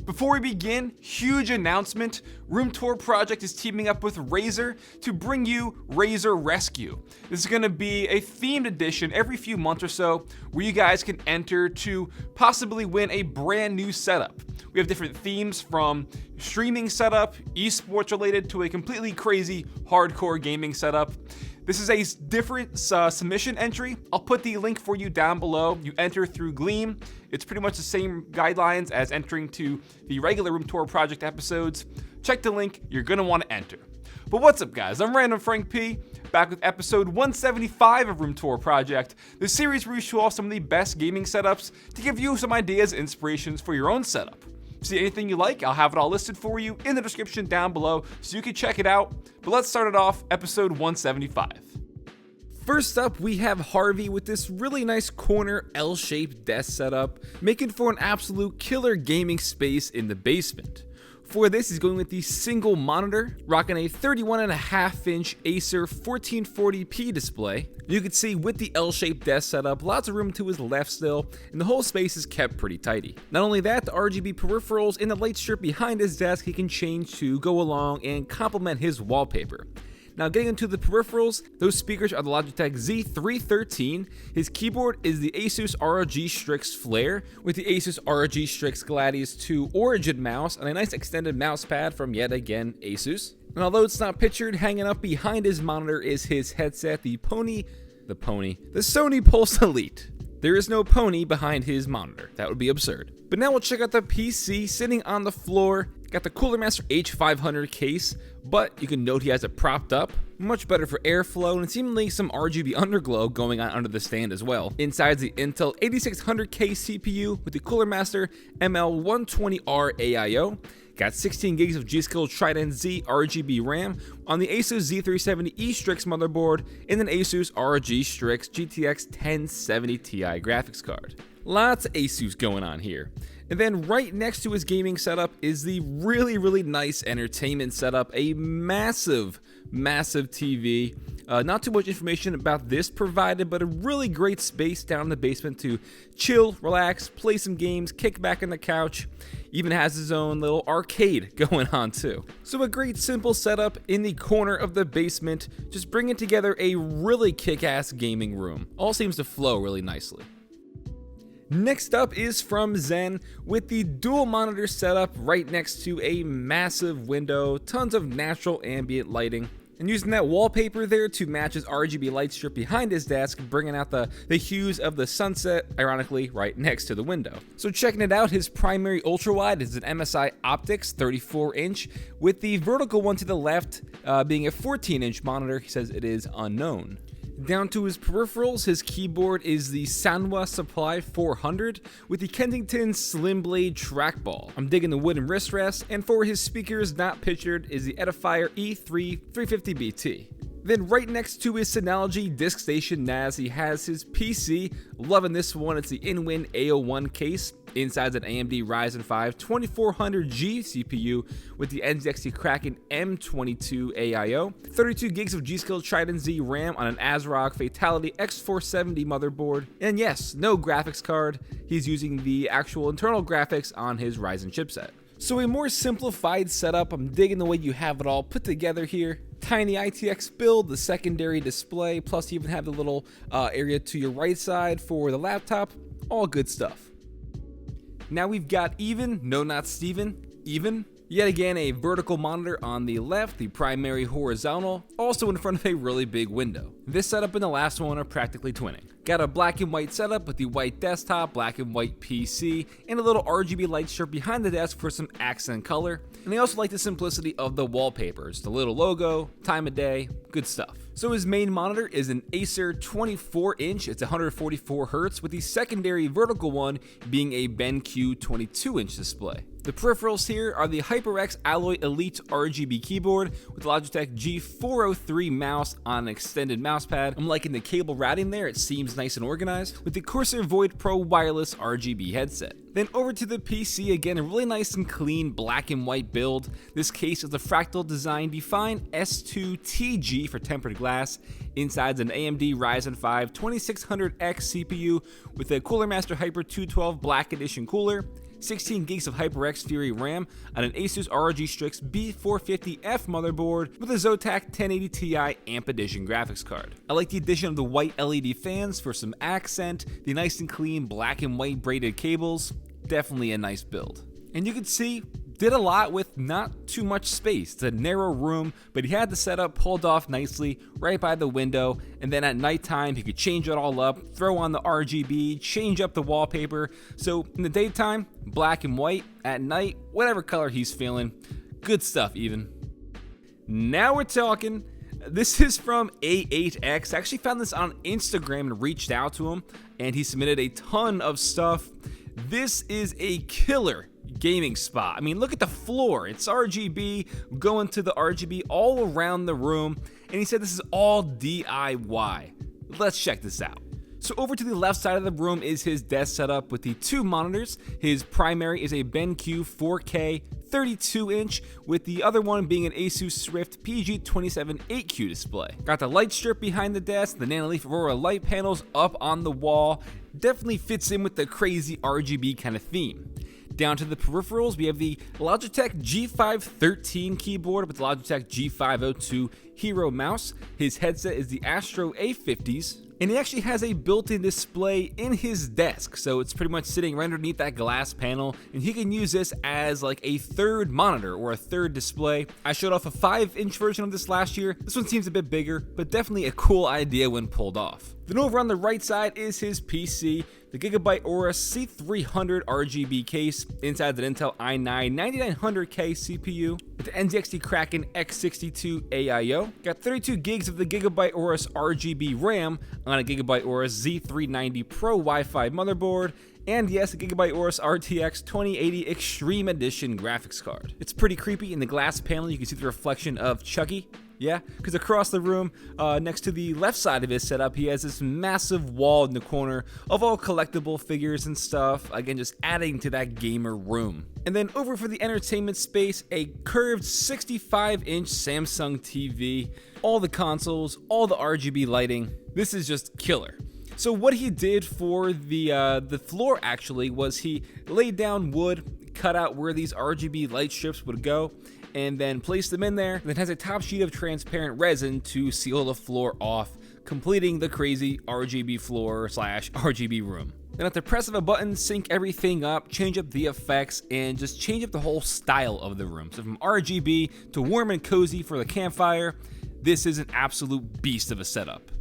Before we begin, huge announcement. Room Tour Project is teaming up with Razer to bring you Razer Rescue. This is going to be a themed edition every few months or so where you guys can enter to possibly win a brand new setup. We have different themes from streaming setup, esports related, to a completely crazy hardcore gaming setup. This is a different submission entry. I'll put the link for you down below. You enter through Gleam. It's pretty much the same guidelines as entering to the regular Room Tour Project episodes. Check the link, you're gonna wanna enter. But what's up, guys? I'm randomfrankp, back with episode 175 of Room Tour Project, the series where we show off some of the best gaming setups to give you some ideas and inspirations for your own setup. See anything you like, I'll have it all listed for you in the description down below so you can check it out. But let's start it off, episode 175. First up, we have Harvey with this really nice corner L-shaped desk setup, making for an absolute killer gaming space in the basement. For this, he's going with the single monitor, rocking a 31.5-inch Acer 1440p display. You can see with the L-shaped desk setup, lots of room to his left still, and the whole space is kept pretty tidy. Not only that, the RGB peripherals in the light strip behind his desk he can change to go along and complement his wallpaper. Now getting into the peripherals, those speakers are the Logitech Z313. His keyboard is the Asus ROG Strix Flare with the Asus ROG Strix Gladius 2 Origin mouse and a nice extended mouse pad from yet again Asus. And although it's not pictured, hanging up behind his monitor is his headset, the Sony Pulse Elite. There is no pony behind his monitor. That would be absurd. But now we'll check out the PC sitting on the floor. Got the Cooler Master H500 case, but you can note he has it propped up. Much better for airflow, and seemingly some RGB underglow going on under the stand as well. Inside the Intel 8600K CPU with the Cooler Master ML120R AIO. Got 16 gigs of G.Skill Trident Z RGB RAM on the Asus Z370E Strix motherboard and an Asus ROG Strix GTX 1070 Ti graphics card. Lots of Asus going on here. And then right next to his gaming setup is the really nice entertainment setup, a massive TV. Not too much information about this provided, but a really great space down in the basement to chill, relax, play some games, kick back on the couch. Even has his own little arcade going on too. So a great simple setup in the corner of the basement, just bringing together a really kick-ass gaming room. All seems to flow really nicely. Next up is from Zen with the dual monitor setup right next to a massive window, tons of natural ambient lighting, and using that wallpaper there to match his RGB light strip behind his desk, bringing out the hues of the sunset, ironically right next to the window. So checking it out, his primary ultrawide is an MSI Optics 34-inch, with the vertical one to the left being a 14-inch monitor. He says it is unknown. Down to his peripherals, his keyboard is the SANWA Supply 400 with the Kensington Slim Blade trackball. I'm digging the wooden wrist rest, and for his speakers not pictured is the Edifier E3 350BT. Then right next to his Synology DiskStation NAS, he has his PC. Loving this one, it's the InWin A01 case. Inside's an AMD Ryzen 5 2400G CPU with the NZXT Kraken M22 AIO, 32 gigs of G.Skill Trident Z RAM on an ASRock Fatality X470 motherboard, and yes, no graphics card. He's using the actual internal graphics on his Ryzen chipset. So a more simplified setup. I'm digging the way you have it all put together here. Tiny ITX build, the secondary display, plus you even have the little area to your right side for the laptop. All good stuff. Now we've got Even, no not Steven, Even. Yet again, a vertical monitor on the left, the primary horizontal, also in front of a really big window. This setup and the last one are practically twinning. Got a black and white setup with the white desktop, black and white PC, and a little RGB light strip behind the desk for some accent color. And I also like the simplicity of the wallpapers, the little logo, time of day, good stuff. So his main monitor is an Acer 24-inch, it's 144 Hz, with the secondary vertical one being a BenQ 22-inch display. The peripherals here are the HyperX Alloy Elite RGB keyboard with the Logitech G403 mouse on an extended mouse pad. I'm liking the cable routing there, it seems nice and organized, with the Corsair Void Pro wireless RGB headset. Then over to the PC, again, a really nice and clean black and white build. This case is the Fractal Design Define S2TG for tempered glass. Inside's an AMD Ryzen 5 2600X CPU with a Cooler Master Hyper 212 Black Edition cooler. 16 gigs of HyperX Fury RAM on an Asus ROG Strix B450F motherboard with a Zotac 1080 Ti AMP Edition graphics card. I like the addition of the white LED fans for some accent, the nice and clean black and white braided cables, definitely a nice build. And you can see, did a lot with not too much space. It's a narrow room, but he had the setup pulled off nicely right by the window, and then at nighttime he could change it all up, throw on the RGB, change up the wallpaper. So in the daytime, black and white, at night, whatever color he's feeling. Good stuff even. Now we're talking. This is from A8X. I actually found this on Instagram and reached out to him, and he submitted a ton of stuff. This is a killer gaming spot. I mean, look at the floor. It's RGB, going to the RGB all around the room, and he said this is all DIY. Let's check this out. So over to the left side of the room is his desk setup with the two monitors. His primary is a BenQ 4K 32-inch, with the other one being an Asus Swift PG27 8Q display. Got the light strip behind the desk, the Nanoleaf Aurora light panels up on the wall. Definitely fits in with the crazy RGB kind of theme. Down to the peripherals, we have the Logitech G513 keyboard with the Logitech G502 Hero mouse. His headset is the Astro A50s, and he actually has a built-in display in his desk, so it's pretty much sitting right underneath that glass panel, and he can use this as like a third monitor or a third display. I showed off a 5-inch version of this last year. This one seems a bit bigger, but definitely a cool idea when pulled off. Then over on the right side is his PC, the Gigabyte Aura C300 RGB case inside the Intel i9 9900K CPU with the NZXT Kraken X62 AIO. Got 32 gigs of the Gigabyte Aorus RGB RAM on a Gigabyte Aorus Z390 Pro Wi-Fi motherboard, and yes, a Gigabyte Aorus RTX 2080 Extreme Edition graphics card. It's pretty creepy. In the glass panel, you can see the reflection of Chucky. Yeah, because across the room, next to the left side of his setup, he has this massive wall in the corner of all collectible figures and stuff, again, just adding to that gamer room. And then over for the entertainment space, a curved 65-inch Samsung TV, all the consoles, all the RGB lighting. This is just killer. So what he did for the floor actually was he laid down wood, cut out where these RGB light strips would go, and then placed them in there, and then has a top sheet of transparent resin to seal the floor off, completing the crazy RGB floor / RGB room. Then at the press of a button, sync everything up, change up the effects, and just change up the whole style of the room. So from RGB to warm and cozy for the campfire, this is an absolute beast of a setup.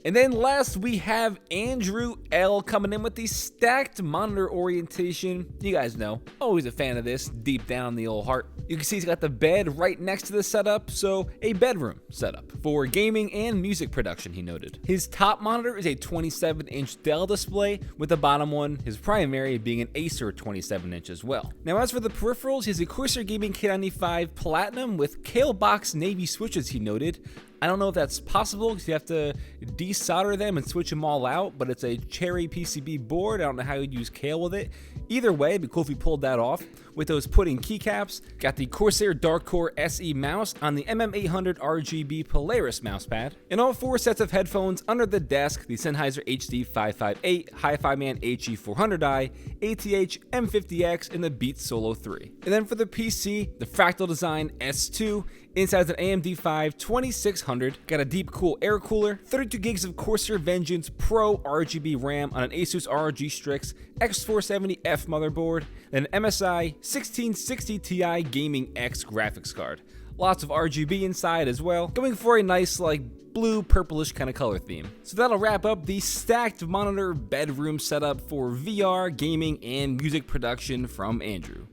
And then last, we have Andrew L coming in with the stacked monitor orientation. You guys know, always a fan of this, deep down in the old heart. You can see he's got the bed right next to the setup, so a bedroom setup for gaming and music production, he noted. His top monitor is a 27-inch Dell display, with the bottom one, his primary, being an Acer 27-inch as well. Now as for the peripherals, he has a Corsair Gaming K95 Platinum with Kalebox Navy switches, he noted. I don't know if that's possible because you have to desolder them and switch them all out, but it's a cherry PCB board. I don't know how you'd use Kale with it. Either way, it'd be cool if you pulled that off. With those pudding keycaps, got the Corsair DarkCore SE mouse on the MM800 RGB Polaris mousepad, and all 4 sets of headphones under the desk, the Sennheiser HD558, Hi-Fi-Man HE400i, ATH M50X, and the Beats Solo 3. And then for the PC, the Fractal Design S2, inside an AMD 5 2600, got a deep cool air cooler, 32 gigs of Corsair Vengeance Pro RGB RAM on an Asus ROG Strix X470F motherboard, and an MSI 1660 Ti Gaming X graphics card. Lots of RGB inside as well, going for a nice like blue purplish kind of color theme. So that'll wrap up the stacked monitor bedroom setup for VR, gaming, and music production from Andrew.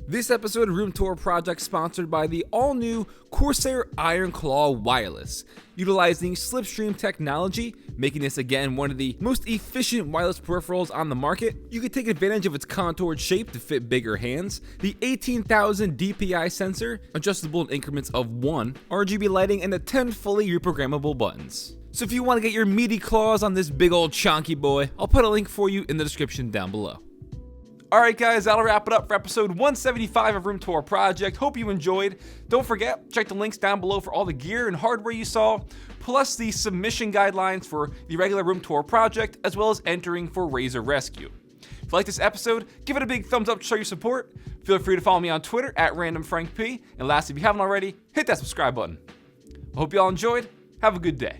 This episode of Room Tour Project sponsored by the all-new Corsair Iron Claw Wireless, utilizing slipstream technology, making this again one of the most efficient wireless peripherals on the market. You can take advantage of its contoured shape to fit bigger hands, the 18,000 DPI sensor, adjustable in increments of 1, RGB lighting, and the 10 fully reprogrammable buttons. So if you want to get your meaty claws on this big old chonky boy, I'll put a link for you in the description down below. Alright guys, that'll wrap it up for episode 175 of Room Tour Project. Hope you enjoyed. Don't forget, check the links down below for all the gear and hardware you saw, plus the submission guidelines for the regular Room Tour Project, as well as entering for Razer Rescue. If you like this episode, give it a big thumbs up to show your support. Feel free to follow me on Twitter at randomfrankp. And lastly, if you haven't already, hit that subscribe button. I hope you all enjoyed. Have a good day.